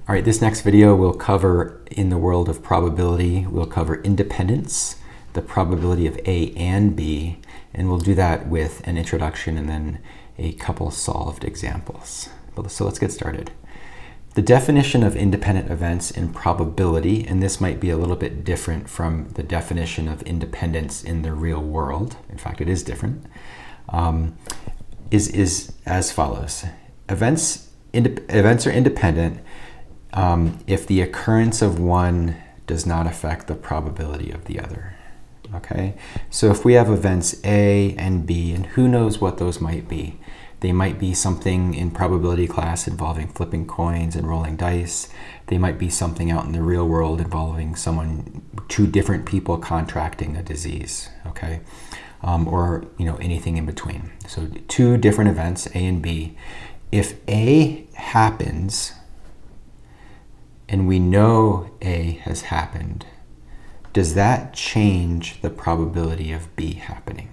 All right, this next video will cover, in the world of probability, we'll cover independence, the probability of A and B, and we'll do that with an introduction and then a couple solved examples. So let's get started. The definition of independent events in probability, and this might be a little bit different from the definition of independence in the real world, in fact it is different, is as follows. Events are independent if the occurrence of one does not affect the probability of the other. Okay, so if we have events A and B, and who knows what those might be. They might be something in probability class involving flipping coins and rolling dice. They might be something out in the real world involving two different people contracting a disease, okay? Or anything in between. So two different events, A and B. If A happens, and we know A has happened, does that change the probability of B happening?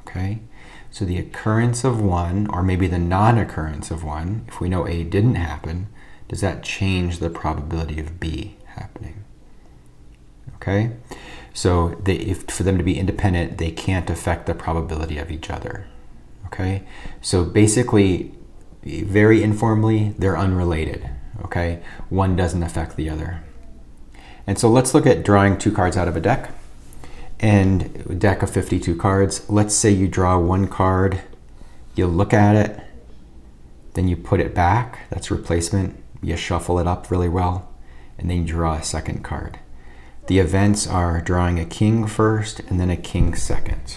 Okay, so the occurrence of one, or maybe the non-occurrence of one, if we know A didn't happen, does that change the probability of B happening? Okay, so for them to be independent, they can't affect the probability of each other. Okay, so basically, very informally, they're unrelated. Okay, one doesn't affect the other. And so let's look at drawing two cards out of a deck. And a deck of 52 cards. Let's say you draw one card, you look at it, then you put it back, that's replacement, you shuffle it up really well, and then you draw a second card. The events are drawing a king first and then a king second.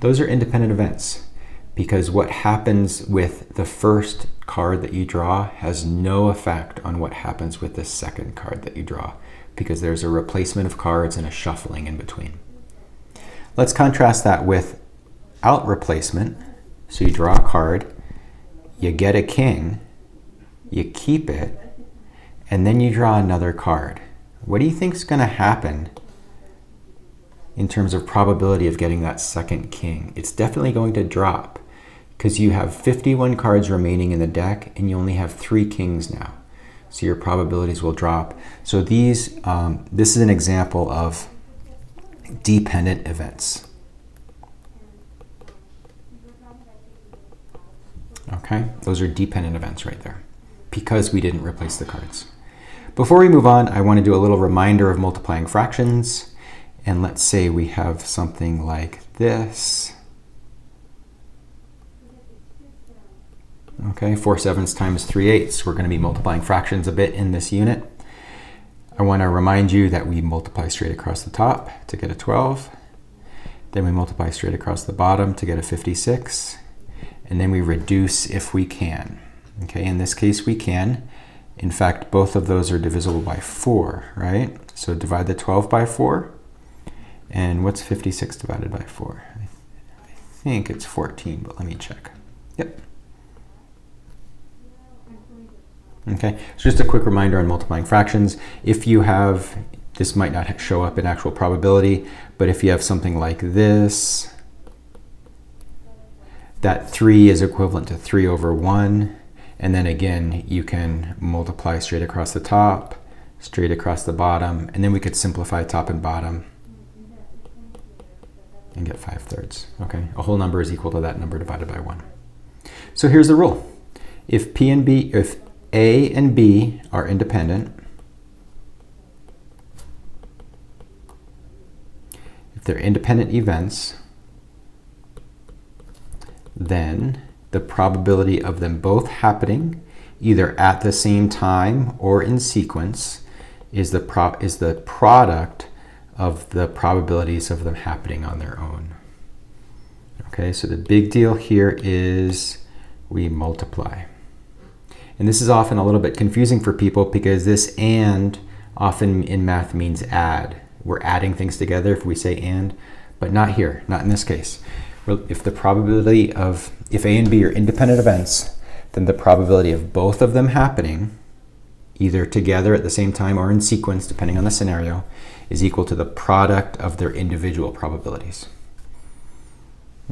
Those are independent events because what happens with the first card that you draw has no effect on what happens with the second card that you draw because there's a replacement of cards and a shuffling in between. Let's contrast that without replacement. So you draw a card, you get a king, you keep it, and then you draw another card. What do you think is going to happen in terms of probability of getting that second king? It's definitely going to drop because you have 51 cards remaining in the deck and you only have 3 kings now. So your probabilities will drop. So this is an example of dependent events. Okay, those are dependent events right there because we didn't replace the cards. Before we move on, I want to do a little reminder of multiplying fractions. And let's say we have something like this. Okay, 4/7 times 3/8. We're going to be multiplying fractions a bit in this unit. I want to remind you that we multiply straight across the top to get a 12. Then we multiply straight across the bottom to get a 56. And then we reduce if we can. Okay, in this case we can. In fact, both of those are divisible by 4, right? So divide the 12 by 4. And what's 56 divided by 4? I think it's 14, but let me check. Yep. Okay, so just a quick reminder on multiplying fractions. If you have, this might not show up in actual probability, but if you have something like this, that 3 is equivalent to 3/1. And then again, you can multiply straight across the top, straight across the bottom, and then we could simplify top and bottom and get 5/3. Okay, a whole number is equal to that number divided by 1. So here's the rule. If A and B are independent, if they're independent events, then the probability of them both happening either at the same time or in sequence is the product of the probabilities of them happening on their own. Okay, so the big deal here is we multiply. And this is often a little bit confusing for people because this and often in math means add. We're adding things together if we say and, but not here, not in this case. If if A and B are independent events, then the probability of both of them happening, either together at the same time or in sequence, depending on the scenario, is equal to the product of their individual probabilities.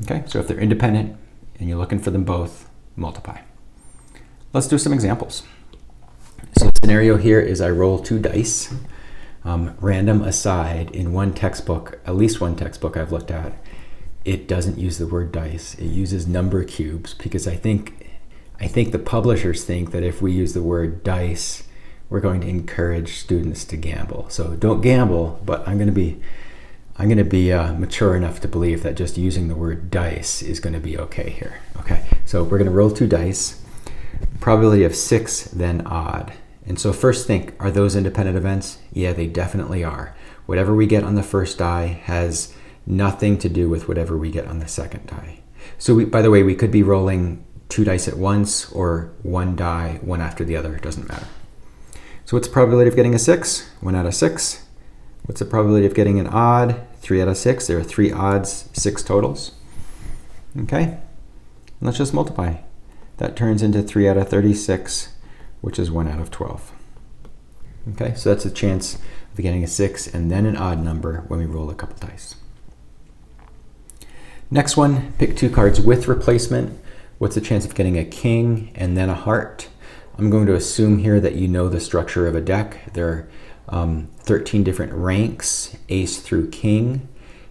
Okay, so if they're independent and you're looking for them both, multiply. Let's do some examples. scenario here is I roll 2 dice. Random aside, in one textbook, at least one textbook I've looked at, it doesn't use the word dice. It uses number cubes, because I think the publishers think that if we use the word dice, we're going to encourage students to gamble. So don't gamble, but I'm going to be mature enough to believe that just using the word dice is going to be okay here. Okay, so we're going to roll 2 dice. Probability of 6, then odd. And so first think, are those independent events? Yeah, they definitely are. Whatever we get on the first die has nothing to do with whatever we get on the second die. So by the way, we could be rolling 2 dice at once, or 1 die, one after the other, it doesn't matter. So what's the probability of getting a 6? 1 out of 6. What's the probability of getting an odd? 3 out of 6. There are 3 odds, 6 totals. Okay, let's just multiply. That turns into 3 out of 36, which is 1 out of 12. Okay, so that's a chance of getting a 6 and then an odd number when we roll a couple dice. Next one, pick 2 cards with replacement. What's the chance of getting a king and then a heart? I'm going to assume here that you know the structure of a deck. There are 13 different ranks, ace through king.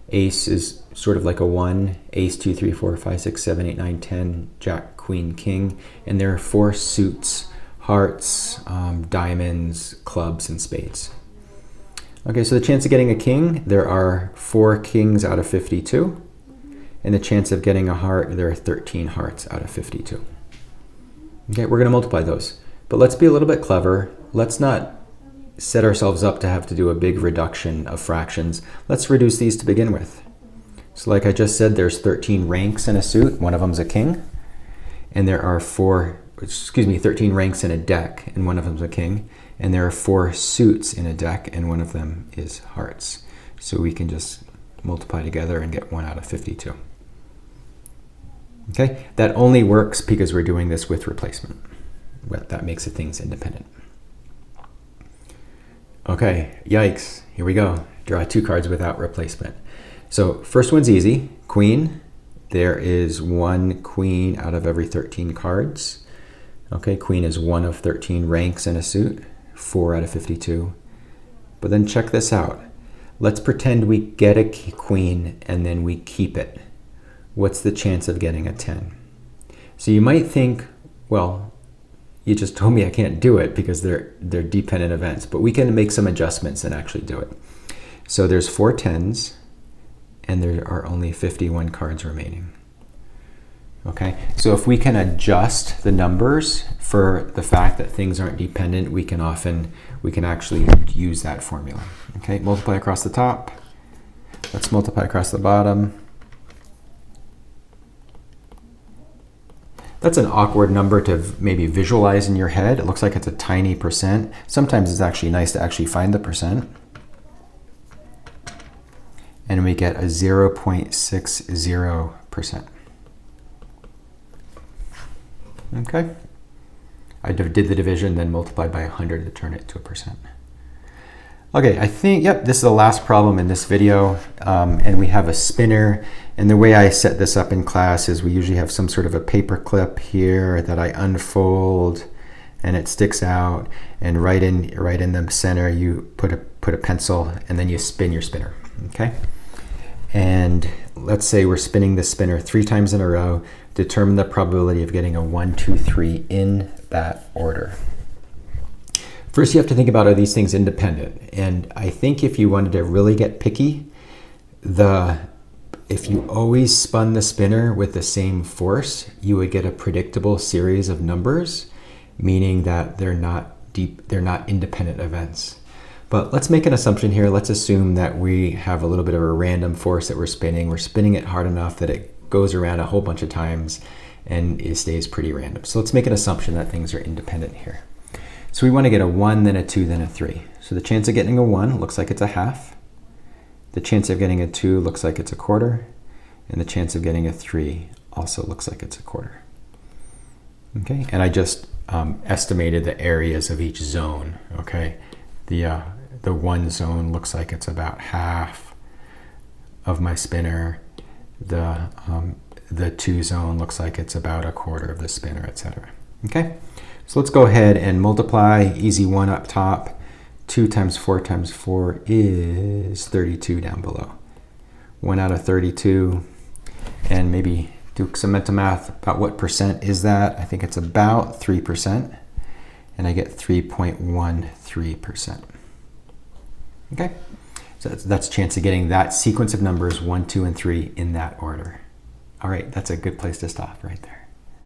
Ace is sort of like a 1, ace, 2, 3, 4, 5, 6, 7, 8, 9, 10, jack, queen, king. And there are 4 suits, hearts, diamonds, clubs, and spades. Okay, so the chance of getting a king, there are 4 kings out of 52. And the chance of getting a heart, there are 13 hearts out of 52. Okay, we're going to multiply those. But let's be a little bit clever. Let's not set ourselves up to have to do a big reduction of fractions. Let's reduce these to begin with. So like I just said, there's 13 ranks in a suit. One of them's a king. And there are 13 ranks in a deck, and one of them's a king. And there are 4 suits in a deck, and one of them is hearts. So we can just multiply together and get 1 out of 52. Okay, that only works because we're doing this with replacement. Well, that makes the things independent. Okay, yikes, here we go. Draw 2 cards without replacement. So first one's easy, queen. There is 1 queen out of every 13 cards. Okay, queen is 1 of 13 ranks in a suit, 4 out of 52. But then check this out. Let's pretend we get a queen and then we keep it. What's the chance of getting a 10? So you might think, well, you just told me I can't do it because they're dependent events, but we can make some adjustments and actually do it. So there's 4 10s and there are only 51 cards remaining. Okay, so if we can adjust the numbers for the fact that things aren't dependent, we can actually use that formula. Okay, multiply across the top. Let's multiply across the bottom. That's an awkward number to maybe visualize in your head. It looks like it's a tiny percent. Sometimes it's actually nice to actually find the percent. And we get a 0.60%. Okay. I did the division, then multiplied by 100 to turn it to a percent. Okay, I think, yep, this is the last problem in this video. And we have a spinner. And the way I set this up in class is we usually have some sort of a paper clip here that I unfold and it sticks out. And right in the center, you put a pencil and then you spin your spinner, okay? And let's say we're spinning the spinner 3 times in a row. Determine the probability of getting a 1, 2, 3 in that order. First, you have to think about, are these things independent? And I think if you wanted to really get picky, if you always spun the spinner with the same force, you would get a predictable series of numbers, meaning that they're not independent events. But let's make an assumption here. Let's assume that we have a little bit of a random force that we're spinning. We're spinning it hard enough that it goes around a whole bunch of times and it stays pretty random. So let's make an assumption that things are independent here. So we want to get a 1, then a 2, then a 3. So the chance of getting a 1 looks like it's a half. The chance of getting a 2 looks like it's a quarter. And the chance of getting a 3 also looks like it's a quarter. Okay, and I just estimated the areas of each zone. Okay, the 1 zone looks like it's about half of my spinner. The 2 zone looks like it's about a quarter of the spinner, etc. Okay, So let's go ahead and multiply. Easy one up top. 2 times 4 times 4 is 32 down below. 1 out of 32. And maybe do some mental math about what percent is that. I think it's about 3%. And I get 3.13%. Okay? So that's a chance of getting that sequence of numbers 1, 2, and 3 in that order. All right, that's a good place to stop right there.